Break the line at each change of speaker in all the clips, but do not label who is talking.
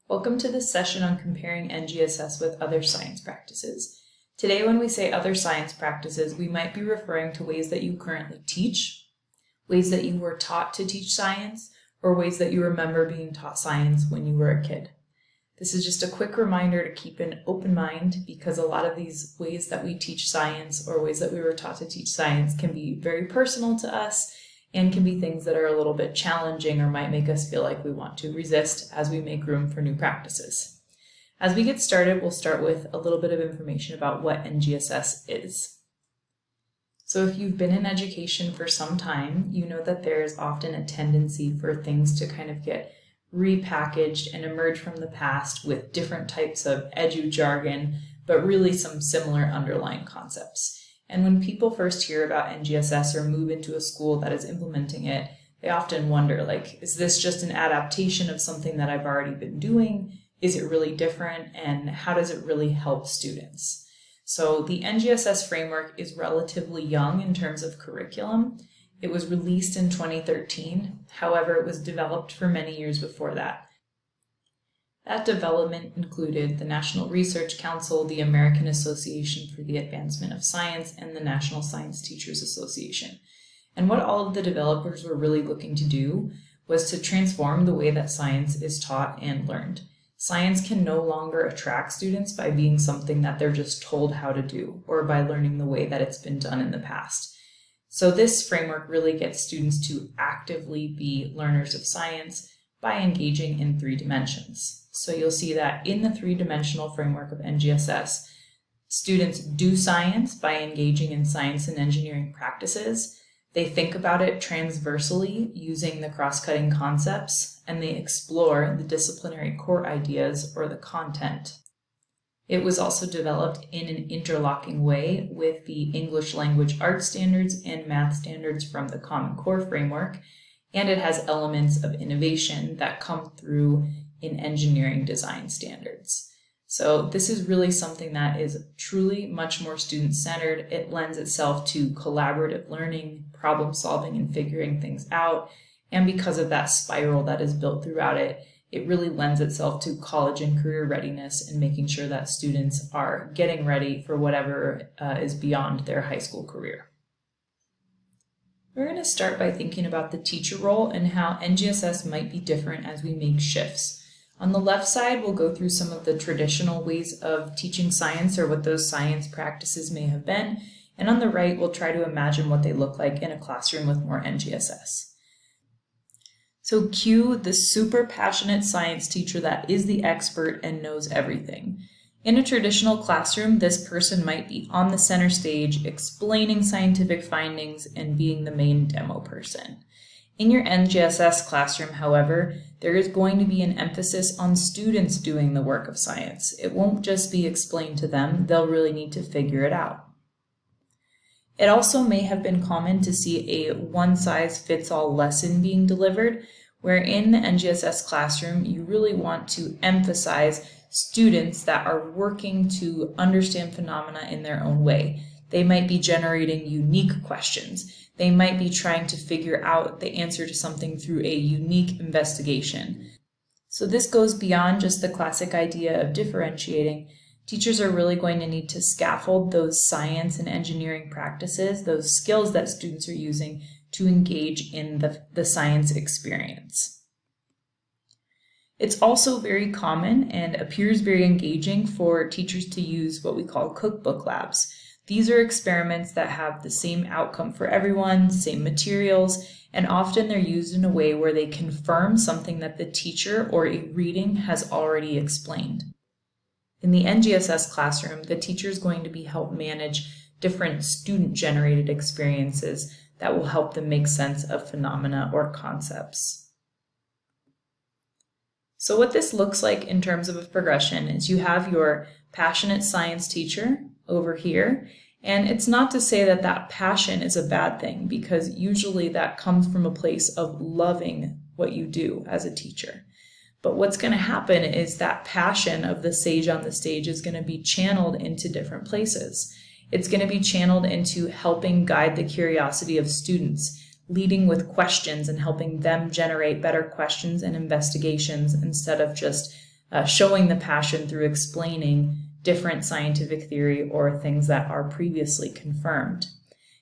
Welcome to this session on comparing NGSS with other science practices. Today, when we say other science practices, we might be referring to ways that you currently teach, ways that you were taught to teach science, or ways that you remember being taught science when you were a kid. This is just a quick reminder to keep an open mind because a lot of these ways that we teach science or ways that we were taught to teach science can be very personal to us and can be things that are a little bit challenging or might make us feel like we want to resist as we make room for new practices. As we get started, we'll start with a little bit of information about what NGSS is. So if you've been in education for some time, you know that there is often a tendency for things to kind of get repackaged and emerge from the past with different types of edu jargon, but really some similar underlying concepts. And when people first hear about NGSS or move into a school that is implementing it, they often wonder, is this just an adaptation of something that I've already been doing? Is it really different? And how does it really help students? So the NGSS framework is relatively young in terms of curriculum. It was released in 2013. However, it was developed for many years before that. That development included the National Research Council, the American Association for the Advancement of Science, and the National Science Teachers Association. And what all of the developers were really looking to do was to transform the way that science is taught and learned. Science can no longer attract students by being something that they're just told how to do or by learning the way that it's been done in the past. So this framework really gets students to actively be learners of science by engaging in 3 dimensions. So you'll see that in the 3-dimensional framework of NGSS, students do science by engaging in science and engineering practices. They think about it transversely using the cross-cutting concepts, and they explore the disciplinary core ideas or the content. It was also developed in an interlocking way with the English language arts standards and math standards from the Common Core framework, and it has elements of innovation that come through in engineering design standards. So this is really something that is truly much more student-centered. It lends itself to collaborative learning, problem solving, and figuring things out. And because of that spiral that is built throughout it, it really lends itself to college and career readiness and making sure that students are getting ready for whatever is beyond their high school career. We're going to start by thinking about the teacher role and how NGSS might be different as we make shifts. On the left side, we'll go through some of the traditional ways of teaching science or what those science practices may have been. And on the right, we'll try to imagine what they look like in a classroom with more NGSS. So cue the super passionate science teacher that is the expert and knows everything. In a traditional classroom, this person might be on the center stage, explaining scientific findings and being the main demo person. In your NGSS classroom, however, there is going to be an emphasis on students doing the work of science. It won't just be explained to them, they'll really need to figure it out. It also may have been common to see a one-size-fits-all lesson being delivered, where in the NGSS classroom, you really want to emphasize students that are working to understand phenomena in their own way. They might be generating unique questions. They might be trying to figure out the answer to something through a unique investigation. So this goes beyond just the classic idea of differentiating. Teachers are really going to need to scaffold those science and engineering practices, those skills that students are using to engage in the science experience. It's also very common and appears very engaging for teachers to use what we call cookbook labs. These are experiments that have the same outcome for everyone, same materials, and often they're used in a way where they confirm something that the teacher or a reading has already explained. In the NGSS classroom, the teacher is going to be help manage different student-generated experiences that will help them make sense of phenomena or concepts. So what this looks like in terms of a progression is you have your passionate science teacher over here, and it's not to say that that passion is a bad thing, because usually that comes from a place of loving what you do as a teacher. But what's going to happen is that passion of the sage on the stage is going to be channeled into different places. It's going to be channeled into helping guide the curiosity of students, leading with questions and helping them generate better questions and investigations instead of just showing the passion through explaining different scientific theory or things that are previously confirmed.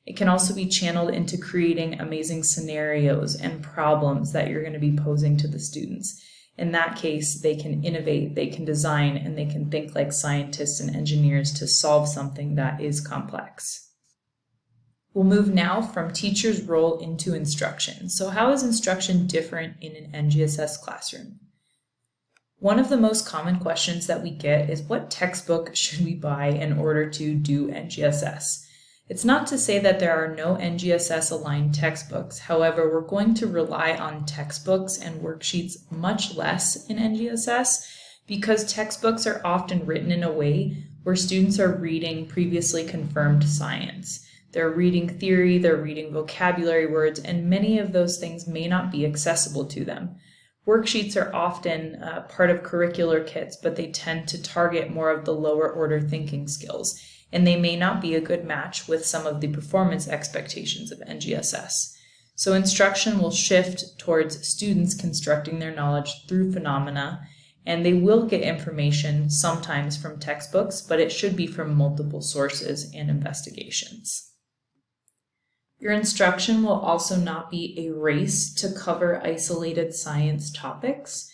It can also be channeled into creating amazing scenarios and problems that you're going to be posing to the students. In that case, they can innovate, they can design, and they can think like scientists and engineers to solve something that is complex. We'll move now from teacher's role into instruction. So how is instruction different in an NGSS classroom? One of the most common questions that we get is, what textbook should we buy in order to do NGSS? It's not to say that there are no NGSS aligned textbooks. However, we're going to rely on textbooks and worksheets much less in NGSS because textbooks are often written in a way where students are reading previously confirmed science. They're reading theory, they're reading vocabulary words, and many of those things may not be accessible to them. Worksheets are often part of curricular kits, but they tend to target more of the lower order thinking skills, and they may not be a good match with some of the performance expectations of NGSS. So instruction will shift towards students constructing their knowledge through phenomena, and they will get information sometimes from textbooks, but it should be from multiple sources and investigations. Your instruction will also not be a race to cover isolated science topics.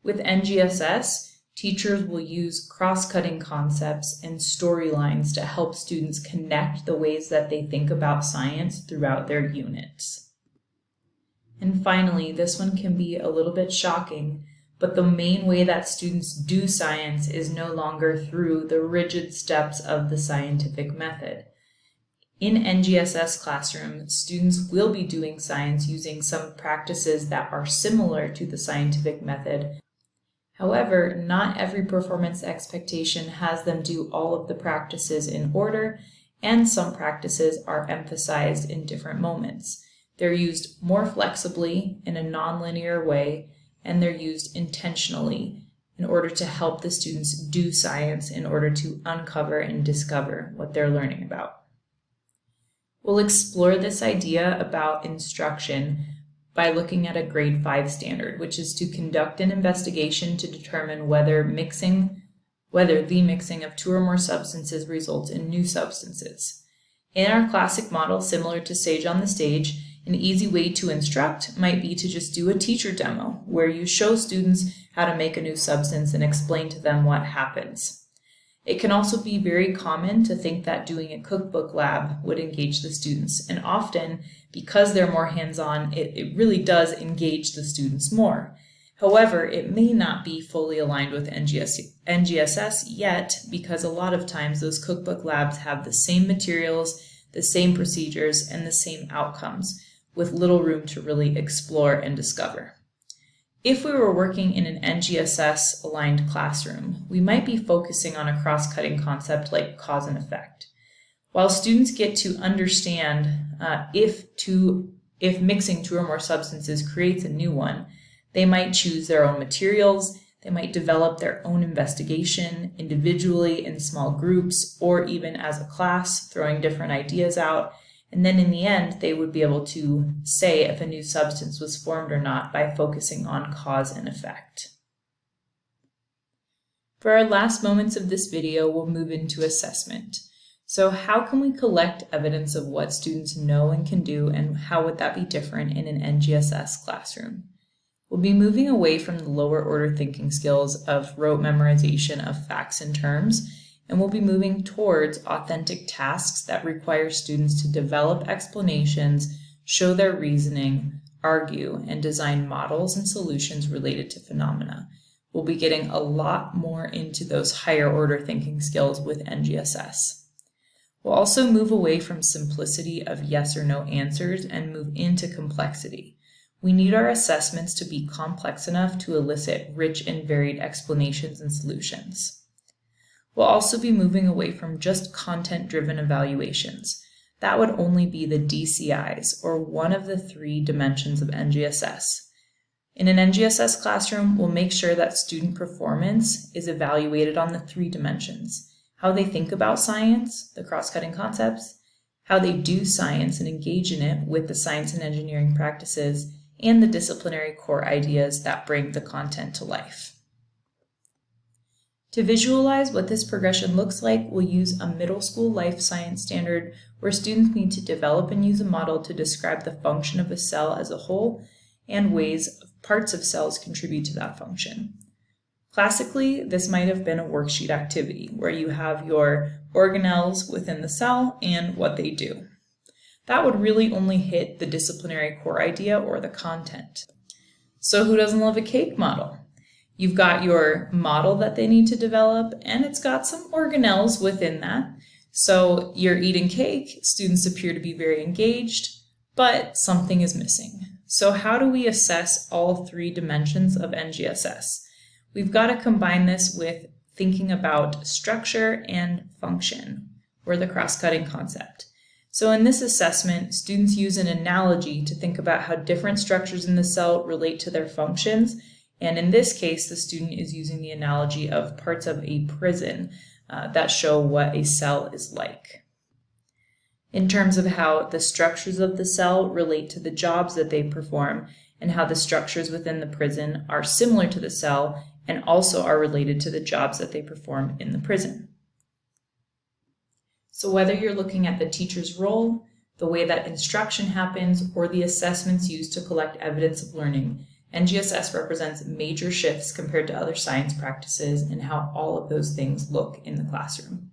With NGSS, teachers will use cross-cutting concepts and storylines to help students connect the ways that they think about science throughout their units. And finally, this one can be a little bit shocking, but the main way that students do science is no longer through the rigid steps of the scientific method. In NGSS classroom, students will be doing science using some practices that are similar to the scientific method. However, not every performance expectation has them do all of the practices in order, and some practices are emphasized in different moments. They're used more flexibly in a nonlinear way, and they're used intentionally in order to help the students do science in order to uncover and discover what they're learning about. We'll explore this idea about instruction by looking at a grade 5 standard, which is to conduct an investigation to determine whether the mixing of two or more substances results in new substances. In our classic model, similar to Sage on the Stage, an easy way to instruct might be to just do a teacher demo, where you show students how to make a new substance and explain to them what happens. It can also be very common to think that doing a cookbook lab would engage the students, and often, because they're more hands-on, it really does engage the students more. However, it may not be fully aligned with NGSS yet, because a lot of times those cookbook labs have the same materials, the same procedures, and the same outcomes, with little room to really explore and discover. If we were working in an NGSS aligned classroom, we might be focusing on a cross-cutting concept like cause and effect. While students get to understand if mixing two or more substances creates a new one, they might choose their own materials, they might develop their own investigation individually in small groups or even as a class, throwing different ideas out. And then in the end, they would be able to say if a new substance was formed or not by focusing on cause and effect. For our last moments of this video, we'll move into assessment. So how can we collect evidence of what students know and can do, and how would that be different in an NGSS classroom? We'll be moving away from the lower order thinking skills of rote memorization of facts and terms, and we'll be moving towards authentic tasks that require students to develop explanations, show their reasoning, argue, and design models and solutions related to phenomena. We'll be getting a lot more into those higher order thinking skills with NGSS. We'll also move away from simplicity of yes or no answers and move into complexity. We need our assessments to be complex enough to elicit rich and varied explanations and solutions. We'll also be moving away from just content-driven evaluations. That would only be the DCIs, or one of the 3 dimensions of NGSS. In an NGSS classroom, we'll make sure that student performance is evaluated on the 3 dimensions: how they think about science, the cross-cutting concepts, how they do science and engage in it with the science and engineering practices, and the disciplinary core ideas that bring the content to life. To visualize what this progression looks like, we'll use a middle school life science standard where students need to develop and use a model to describe the function of a cell as a whole and ways parts of cells contribute to that function. Classically, this might have been a worksheet activity where you have your organelles within the cell and what they do. That would really only hit the disciplinary core idea or the content. So who doesn't love a cake model? You've got your model that they need to develop, and it's got some organelles within that. So you're eating cake, students appear to be very engaged, but something is missing. So how do we assess all three dimensions of NGSS? We've got to combine this with thinking about structure and function, or the cross-cutting concept. So in this assessment, students use an analogy to think about how different structures in the cell relate to their functions. And in this case, the student is using the analogy of parts of a prison that show what a cell is like. In terms of how the structures of the cell relate to the jobs that they perform, and how the structures within the prison are similar to the cell and also are related to the jobs that they perform in the prison. So whether you're looking at the teacher's role, the way that instruction happens, or the assessments used to collect evidence of learning, NGSS represents major shifts compared to other science practices and how all of those things look in the classroom.